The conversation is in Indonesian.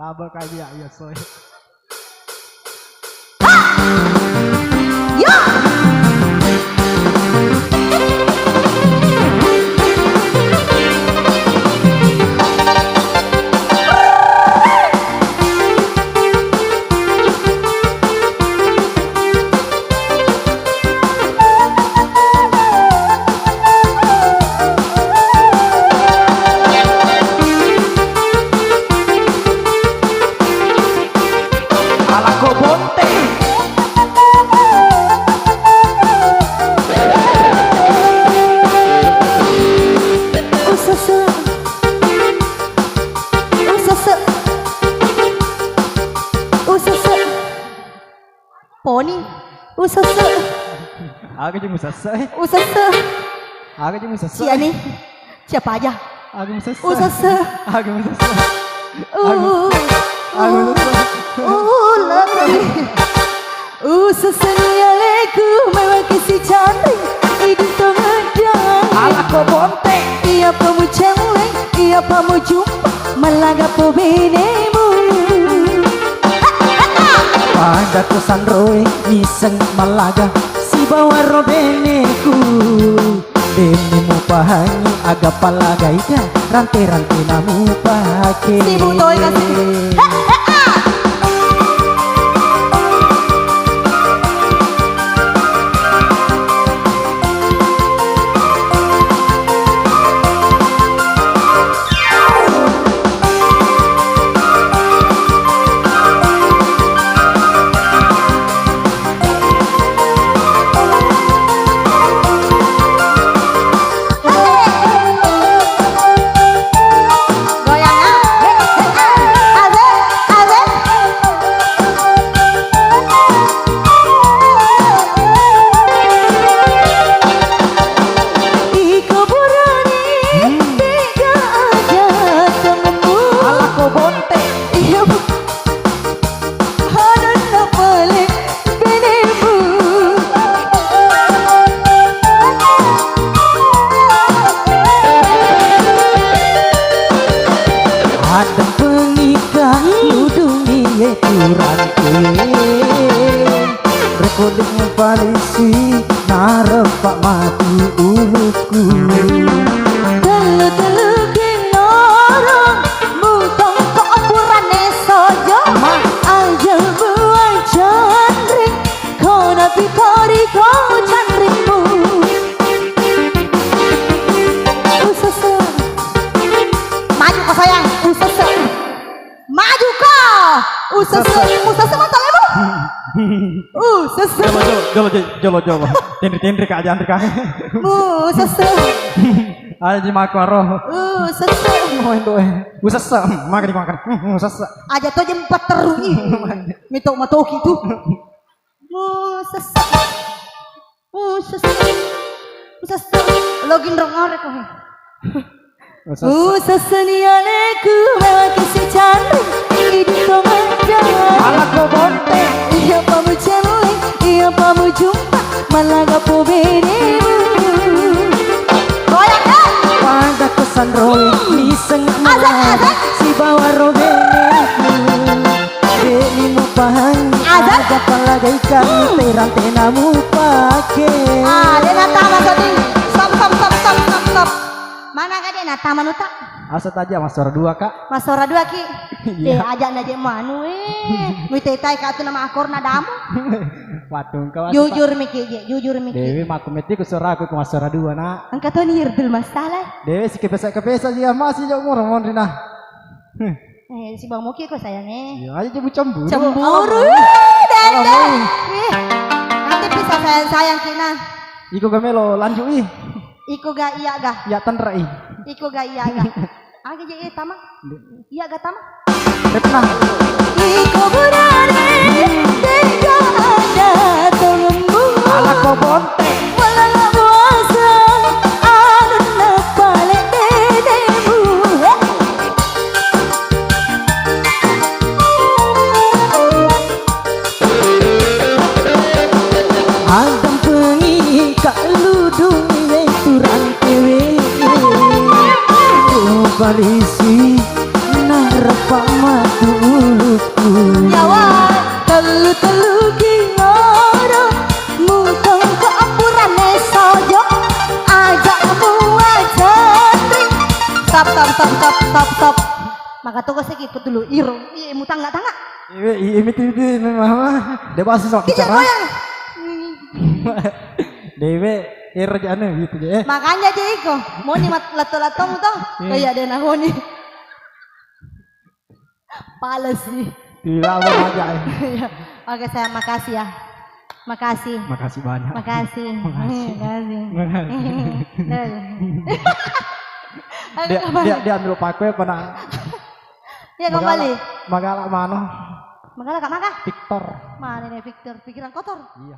Laba kaya ya soy. Ya. Poni, usasa. Aku cuma selesai. Usasa. Aku cuma selesai. Cia nih, siapa aja? Aku selesai. Usasa. Aku selesai. Lagi. Usasa ni aleku memang kisi cantik. Hidup tengah Ala ko bonte. Iya pamu celeng, iya pamu jumpa malaga po benemu. Pada kosan roe miseng malaga si bawa robeneku demi mu pahangi aga palaga ida rantai-rantai namu pake Si butoy kasih. Adem pengika ludungi yeturante rekoding palisi narepak mati uluku Telu-telu ginorong mutong keopurannya sojo aja buang candring kona pikori kau candringmu usasa maju kau sayang usasa maju kau usasa mata lemu usasa Jolo. Tendri ka aja kami. usasa Ada di makaro. usasa Mau itu usasa makan. Usasa. aja tuh aja 4 terungi mitok matoki tuh usasa login rong orek kok usasa ni aleku memang kisi cantik hidup kemana Ala ko bonte. iya pamu celeng iya pamu jumpa malaga po benemu goyang deh pada kosan roe miseng malaga si bawa robeneku demi mu pahangi aga palaga ikan rantai namu pake dia natama tadi stop mana kah dia natama nuta Asat aja mas suara 2 kak. Mas Sora 2 ki. Iya. Ajak naje manu Mitetai ka atu nama akor nadamu. Patung kau. Jujur miki, jujur miki. Dewi maku meti ku suara aku mas suara 2 nak. Angkat tu ni irdul masalah. Dewi si kepesa dia masih jauh murah mon rina. Si Bang Muki kok sayangnya. Ya aja jebu cemburu. Cemburu. Dede. Nanti bisa sayang kina. Iko gamelo lanjut ih. Iku ga iya ga. Ya tenra ih. Iku ga iya ga. Agi je tama. Iya ga tama. Repna. Iku berani tega ada tolongmu. Ala ko bonte. Walau puasa anu napale dedemu. Adem pengika ludungi yeturan kewe balisi narepak matu stop. Maka tugas saya ikut dulu. Iro, mutang nggak tangga. Ini memang dewa sih sok Kijak bicara. goyang. Dewe iro anu gitu deh. Makanya aja iko. Mau nih lato-latong toh. Kayak ada nangoni. Pales sih. Tidak apa aja. Oke, saya makasih ya. Makasih. Makasih banyak. Makasih. Dia ambil paku ya pada. Ya kembali. Magala mana? Magala kak maka. Victor. Mana nih Victor? Pikiran kotor. Iya.